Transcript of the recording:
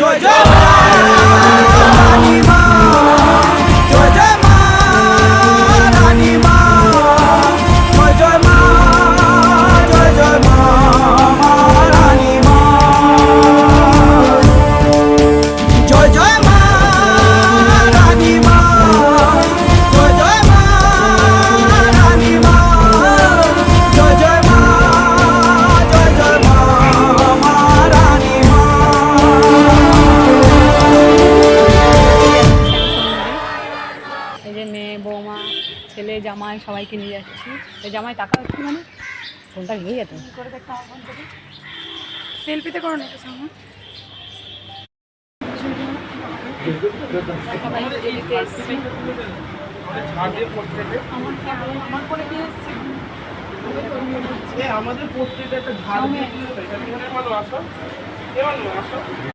জয় জয় মা রানী মা, জয় জয় মা রানী মা, জয় জয় মা, জয় জয় মা রানী মা, জয় জয় মা রানী মা, জয় জয় মা রানী মা, জয় জয় মা, জয় জয় মা রানী মা। এই যে মেয়ে বৌমা ছেলে জামাই সবাইকে নিয়ে যাচ্ছি। এই জামাই টাকা একটু মানে ফোনটা নিয়ে যেত করে দেখতে আমার ফোন থেকে সেলফিতে করো না সঙ্গে আমাদের পোস্টে একটা ঝাড় দিয়ে আসো।